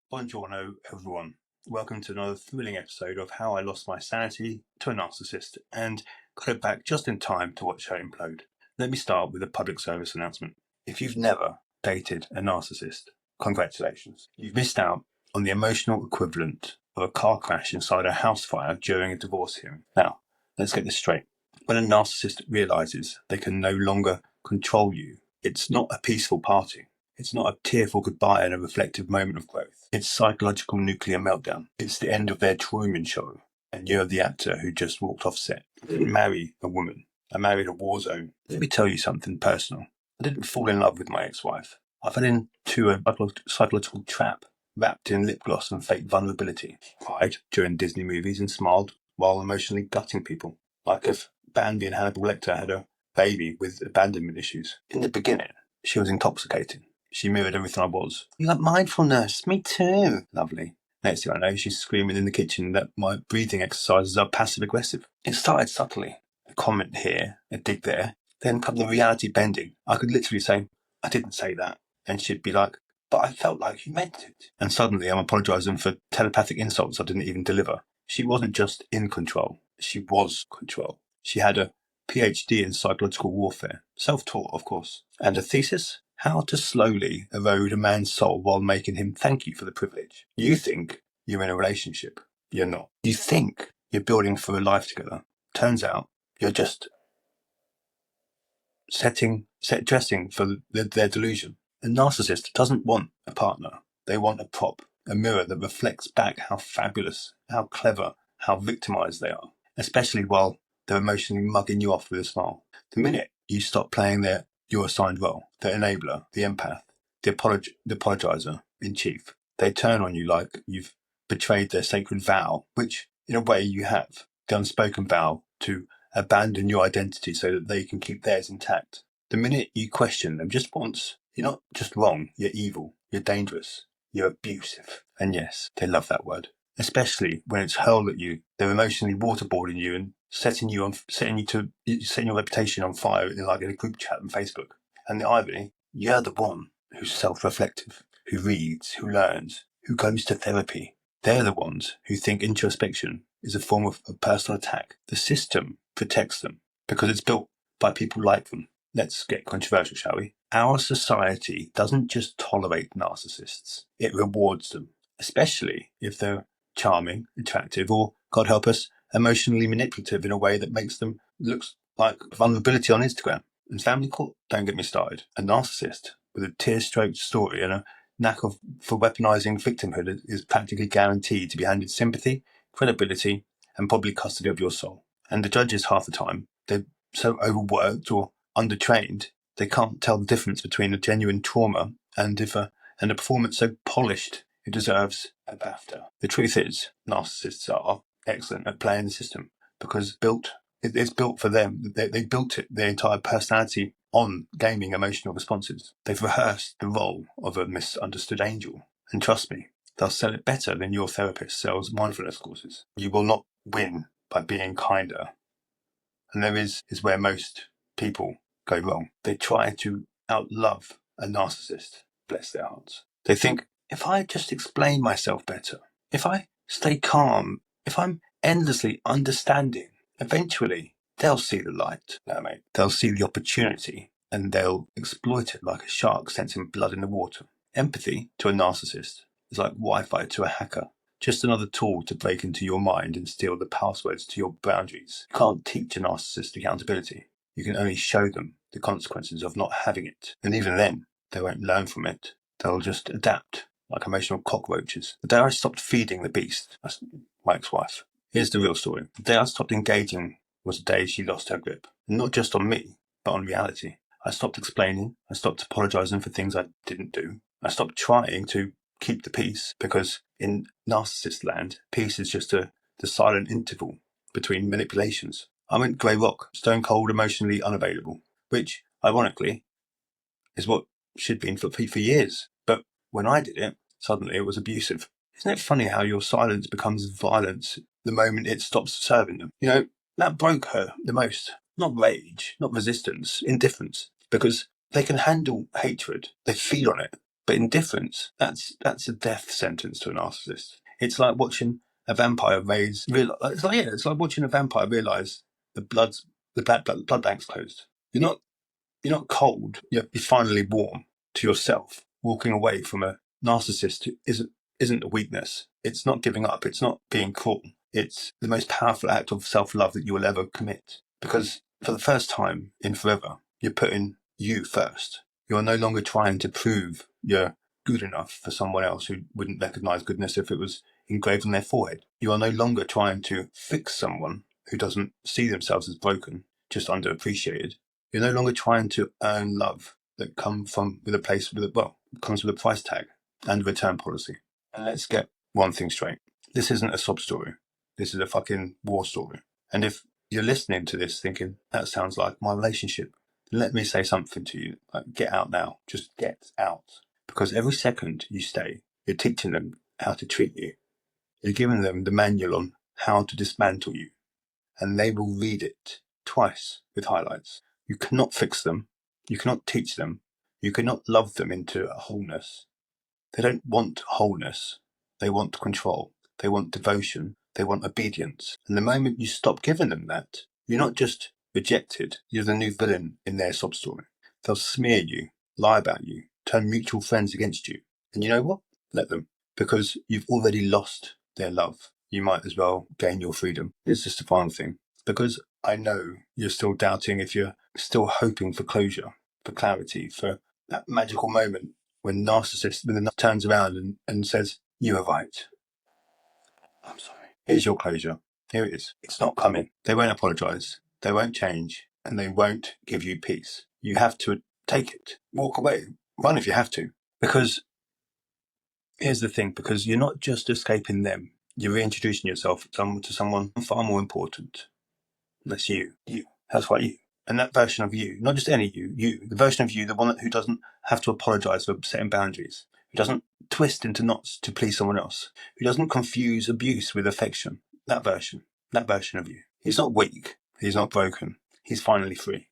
Buongiorno, everyone. Welcome to another thrilling episode of how I lost my sanity to a narcissist and got it back just in time to watch her implode. Let me start with a public service announcement. If you've never dated a narcissist, congratulations. You've missed out on the emotional equivalent of a car crash inside a house fire during a divorce hearing. Now, let's get this straight. When a narcissist realizes they can no longer control you, it's not a peaceful party. It's not a tearful goodbye and a reflective moment of growth. It's psychological nuclear meltdown. It's the end of their Truman Show, and you're the actor who just walked off set. I didn't marry a woman. I married a war zone. Let me tell you something personal. I didn't fall in love with my ex-wife. I fell into a psychological trap, wrapped in lip gloss and fake vulnerability. Cried during Disney movies and smiled while emotionally gutting people. Like if Bambi and Hannibal Lecter had a baby with abandonment issues. In the beginning, she was intoxicating. She mirrored everything I was. You like mindfulness? Me too. Lovely. Next thing I know, she's screaming in the kitchen that my breathing exercises are passive-aggressive. It started subtly. A comment here, a dig there. Then come the reality bending. I could literally say, I didn't say that. And she'd be like, but I felt like you meant it. And suddenly I'm apologising for telepathic insults I didn't even deliver. She wasn't just in control. She was control. She had a PhD in psychological warfare. Self-taught, of course. And a thesis? How to slowly erode a man's soul while making him thank you for the privilege. You think you're in a relationship. You're not. You think you're building for a life together. Turns out you're just dressing for their delusion. A narcissist doesn't want a partner. They want a prop, a mirror that reflects back how fabulous, how clever, how victimized they are, especially while they're emotionally mugging you off with a smile. The minute you stop playing your assigned role, the enabler, the empath, the apologizer in chief, they turn on you like you've betrayed their sacred vow, which in a way you have, the unspoken vow to abandon your identity so that they can keep theirs intact. The minute you question them just once, you're not just wrong, you're evil, you're dangerous, you're abusive. And yes, they love that word. Especially when it's hurled at you, they're emotionally waterboarding you and setting your reputation on fire in a group chat on Facebook. And the irony, you're the one who's self-reflective, who reads, who learns, who goes to therapy. They're the ones who think introspection is a form of a personal attack. The system protects them because it's built by people like them. Let's get controversial, shall we? Our society doesn't just tolerate narcissists, it rewards them, especially if they're charming, attractive, or, God help us, emotionally manipulative in a way that makes them look like vulnerability on Instagram. And family court, don't get me started. A narcissist with a tear-stroked story and a knack for weaponizing victimhood is practically guaranteed to be handed sympathy, credibility, and probably custody of your soul. And the judges, half the time, they're so overworked or undertrained, they can't tell the difference between a genuine trauma and a performance so polished it deserves a BAFTA. The truth is, narcissists are excellent at playing the system because it's built for them. They built their entire personality on gaming emotional responses. They've rehearsed the role of a misunderstood angel. And trust me, they'll sell it better than your therapist sells mindfulness courses. You will not win by being kinder. And there is where most people go wrong. They try to outlove a narcissist, bless their hearts. They think, if I just explain myself better, if I stay calm, if I'm endlessly understanding, eventually they'll see the light. No, mate. They'll see the opportunity and they'll exploit it like a shark sensing blood in the water. Empathy to a narcissist is like Wi-Fi to a hacker. Just another tool to break into your mind and steal the passwords to your boundaries. You can't teach a narcissist accountability. You can only show them the consequences of not having it. And even then, they won't learn from it. They'll just adapt like emotional cockroaches. The day I stopped feeding the beast, that's my ex-wife. Here's the real story. The day I stopped engaging was the day she lost her grip. And not just on me, but on reality. I stopped explaining. I stopped apologizing for things I didn't do. I stopped trying to keep the peace because in narcissist land, peace is just the silent interval between manipulations. I went grey rock, stone cold, emotionally unavailable, which, ironically, is what she'd been for years. But when I did it, suddenly it was abusive. Isn't it funny how your silence becomes violence the moment it stops serving them? You know, that broke her the most. Not rage, not resistance, indifference. Because they can handle hatred. They feed on it. But indifference, that's a death sentence to a narcissist. It's like watching a vampire it's like watching a vampire realise the blood bank's closed. You're not cold. You're finally warm to yourself. Walking away from a narcissist who isn't a weakness. It's not giving up. It's not being cruel. It's the most powerful act of self-love that you will ever commit. Because for the first time in forever, you're putting you first. You're no longer trying to prove you're good enough for someone else who wouldn't recognise goodness if it was engraved on their forehead. You are no longer trying to fix someone who doesn't see themselves as broken, just underappreciated. You're no longer trying to earn love that comes with a price tag and a return policy. And let's get one thing straight. This isn't a sob story. This is a fucking war story. And if you're listening to this thinking, that sounds like my relationship, let me say something to you. Like, get out now. Just get out. Because every second you stay, you're teaching them how to treat you. You're giving them the manual on how to dismantle you. And they will read it twice with highlights. You cannot fix them. You cannot teach them. You cannot love them into a wholeness. They don't want wholeness. They want control. They want devotion. They want obedience. And the moment you stop giving them that, you're not just rejected. You're the new villain in their sob story. They'll smear you, lie about you, turn mutual friends against you. And you know what? Let them. Because you've already lost their love. You might as well gain your freedom. It's just a final thing. Because I know you're still doubting if you're still hoping for closure, for clarity, for that magical moment when the narcissist turns around and says, you are right. I'm sorry. Here's your closure. Here it is. It's not coming. They won't apologise. They won't change. And they won't give you peace. You have to take it. Walk away. Run if you have to. Because here's the thing. Because you're not just escaping them. You're reintroducing yourself to someone far more important. That's you. You. That's right, you. And that version of you, not just any you, the version of you, the one who doesn't have to apologise for setting boundaries, who doesn't twist into knots to please someone else, who doesn't confuse abuse with affection. That version of you. He's not weak. He's not broken. He's finally free.